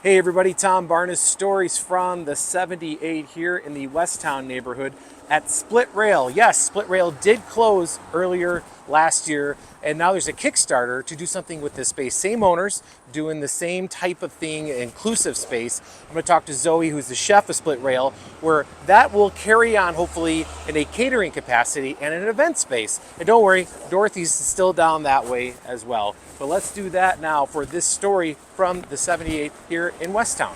Hey everybody, Tom Barnes, stories from the 78 here in the Westtown neighborhood at Split Rail. Yes, Split Rail did close earlier last year, and now there's a Kickstarter to do something with this space. Same owners doing the same type of thing, inclusive space. I'm going to talk to Zoe, who's the chef of Split Rail, where that will carry on hopefully in a catering capacity and an event space. And don't worry, Dorothy's still down that way as well. But let's do that now for this story from the 78 here in Westtown.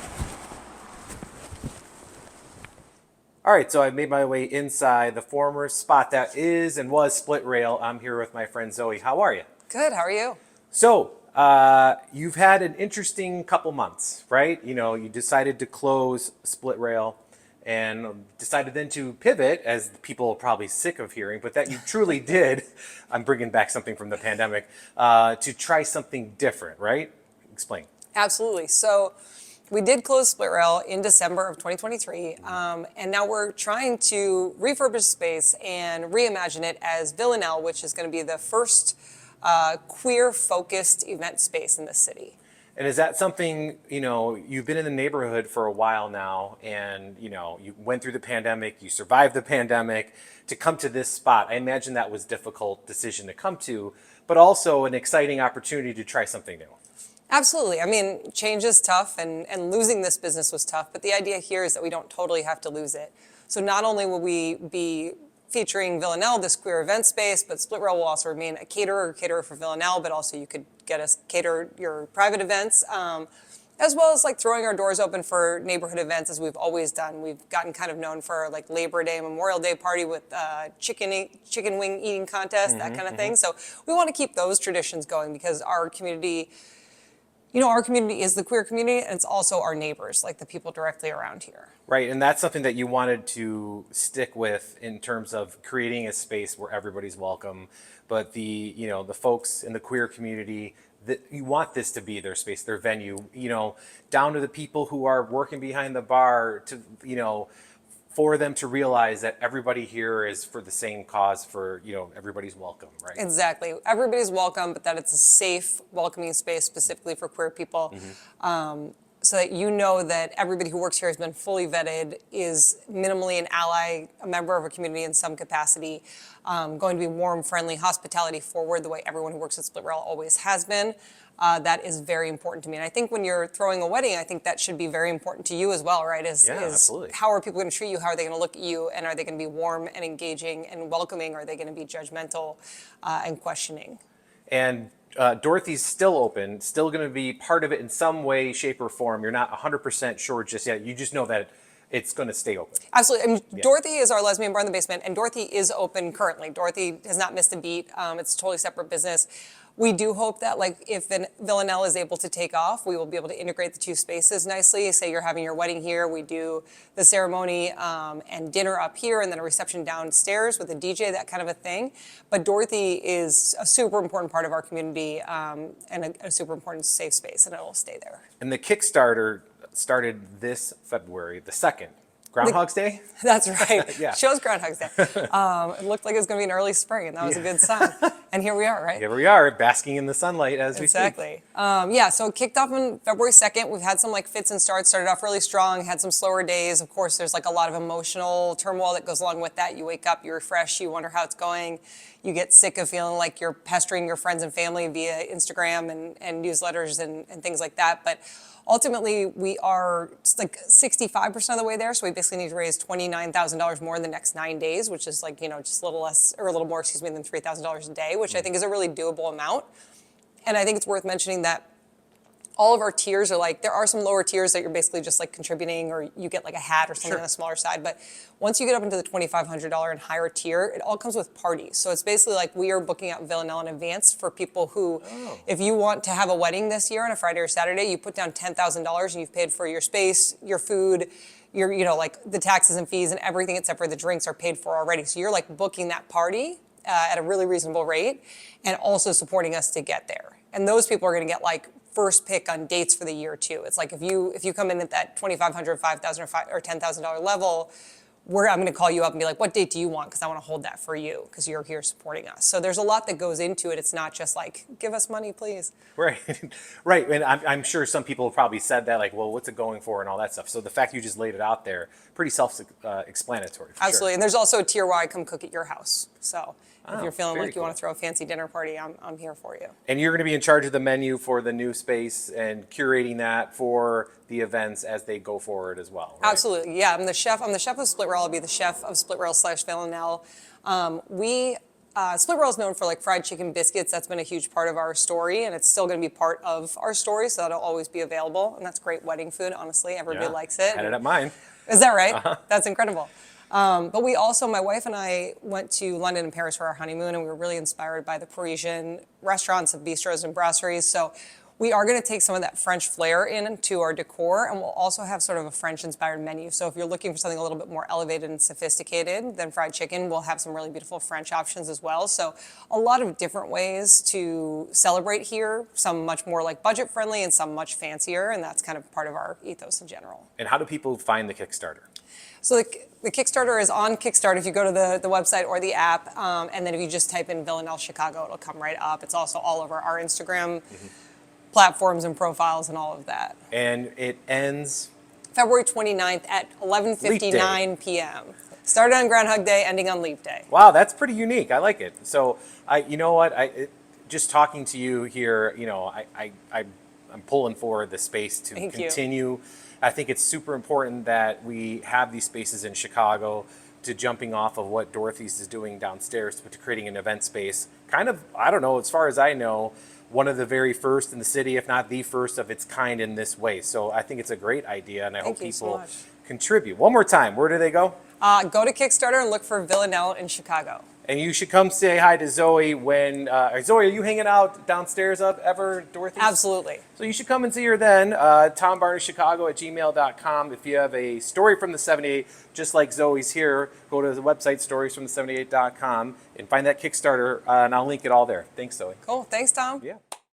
All right, so I've made my way inside the former spot that is and was Split Rail. I'm here with my friend Zoe. How are you? Good, how are you? So, you've had an interesting couple months, right? You know, you decided to close Split Rail and decided then to pivot, as people are probably sick of hearing, but that you truly did. I'm bringing back something from the pandemic to try something different, right? Explain. Absolutely. So we did close Split Rail in December of 2023, and now we're trying to refurbish space and reimagine it as Villanelle, which is going to be the first queer-focused event space in the city. And is that something, you know, you've been in the neighborhood for a while now and, you know, you went through the pandemic, you survived the pandemic to come to this spot. I imagine that was a difficult decision to come to, but also an exciting opportunity to try something new. Absolutely. I mean, change is tough, and losing this business was tough, but the idea here is that we don't totally have to lose it. So not only will we be featuring Villanelle, this queer event space, but Split Rail will also remain a caterer for Villanelle, but also you could get us cater your private events, as well as like throwing our doors open for neighborhood events as we've always done. We've gotten kind of known for like Labor Day, Memorial Day party with chicken wing eating contest, that kind of thing. So we want to keep those traditions going because our community, our community is the queer community, and it's also our neighbors, like the people directly around here. Right, and that's something that you wanted to stick with in terms of creating a space where everybody's welcome, but the folks in the queer community, that you want this to be their space, their venue, down to the people who are working behind the bar to, for them to realize that everybody here is for the same cause for, everybody's welcome, right? Exactly. Everybody's welcome, but that it's a safe, welcoming space specifically for queer people. So that you know that everybody who works here has been fully vetted, is minimally an ally, a member of a community in some capacity, going to be warm, friendly, hospitality forward, the way everyone who works at Split Rail always has been. That is very important to me. And I think when you're throwing a wedding, I think that should be very important to you as well, right? Absolutely. How are people going to treat you? How are they going to look at you? And are they going to be warm and engaging and welcoming? Or are they going to be judgmental and questioning? And Dorothy's still open, still going to be part of it in some way, shape, or form. You're not 100% sure just yet. You just know that it's going to stay open. Absolutely. I mean, Dorothy is our lesbian bar in the basement, and Dorothy is open currently. Dorothy has not missed a beat. It's a totally separate business. We do hope that, like, if Villanelle is able to take off, we will be able to integrate the two spaces nicely. Say you're having your wedding here, we do the ceremony and dinner up here, and then a reception downstairs with a DJ, that kind of a thing. But Dorothy is a super important part of our community and a super important safe space, and it'll stay there. And the Kickstarter started this February, the 2nd. Groundhog's Day? That's right. Yeah. Shows Groundhog's Day. It looked like it was going to be an early spring, and that was a good sign. And here we are, right? Here we are, basking in the sunlight as we speak. Exactly. So it kicked off on February 2nd. We've had some like fits and starts, started off really strong, had some slower days. Of course, there's like a lot of emotional turmoil that goes along with that. You wake up, you refresh, you wonder how it's going. You get sick of feeling like you're pestering your friends and family via Instagram and newsletters and things like that. But ultimately, we are like 65% of the way there, so we basically need to raise $29,000 more in the next 9 days, which is like, just a little less, or a little more, than $3,000 a day, which I think is a really doable amount. And I think it's worth mentioning that all of our tiers are like, there are some lower tiers that you're basically just like contributing, or you get like a hat or something on the smaller side. But once you get up into the $2,500 and higher tier, it all comes with parties. So it's basically like we are booking out Villanelle in advance for people who, if you want to have a wedding this year on a Friday or Saturday, you put down $10,000 and you've paid for your space, your food, your, like the taxes and fees and everything except for the drinks are paid for already. So you're like booking that party at a really reasonable rate and also supporting us to get there. And those people are going to get like first pick on dates for the year too. It's like if you come in at that $2,500, $5,000, or $10,000 level, I'm going to call you up and be like, what date do you want? Because I want to hold that for you because you're here supporting us. So there's a lot that goes into it. It's not just like, give us money, please. Right, right. And I'm sure some people have probably said that, like, well, what's it going for and all that stuff. So the fact you just laid it out there, pretty self-explanatory. Absolutely. And there's also a tier where I come cook at your house. So if you're feeling very like you want cool. to throw a fancy dinner party, I'm here for you. And you're going to be in charge of the menu for the new space and curating that for the events as they go forward as well, right? Absolutely. Yeah, I'm the chef. I'm the chef of Split Rail. I'll be the chef of Split Rail / Villanelle. Split Rail is known for like fried chicken biscuits. That's been a huge part of our story, and it's still going to be part of our story, so that'll always be available. And that's great wedding food, honestly. Everybody likes it. Had it at mine. Is that right? That's incredible. But we also, my wife and I went to London and Paris for our honeymoon, and we were really inspired by the Parisian restaurants and bistros and brasseries. So we are going to take some of that French flair into our decor, and we'll also have sort of a French-inspired menu. So if you're looking for something a little bit more elevated and sophisticated than fried chicken, we'll have some really beautiful French options as well. So a lot of different ways to celebrate here, some much more like budget-friendly and some much fancier, and that's kind of part of our ethos in general. And how do people find the Kickstarter? So the Kickstarter is on Kickstarter if you go to the website or the app, and then if you just type in Villanelle Chicago, it'll come right up. It's also all over our Instagram platforms and profiles and all of that. And it ends February 29th at 11:59 p.m. Started on Groundhog Day, ending on Leap Day. Wow, that's pretty unique. I like it. So, you know what? Just talking to you here, I'm pulling for the space to Thank you. continue. I think it's super important that we have these spaces in Chicago, to jumping off of what Dorothy's is doing downstairs, but to creating an event space. Kind of, I don't know, as far as I know, one of the very first in the city, if not the first of its kind in this way. So I think it's a great idea, and I hope Thank you so people much. contribute. One more time, where do they go? Go to Kickstarter and look for Villanelle in Chicago. And you should come say hi to Zoe when, Zoe, are you hanging out downstairs ever, Dorothy? Absolutely. So you should come and see her then, tombarneschicago@gmail.com. If you have a story from the 78, just like Zoe's here, go to the website storiesfromthe78.com and find that Kickstarter, and I'll link it all there. Thanks, Zoe. Cool. Thanks, Tom. Yeah.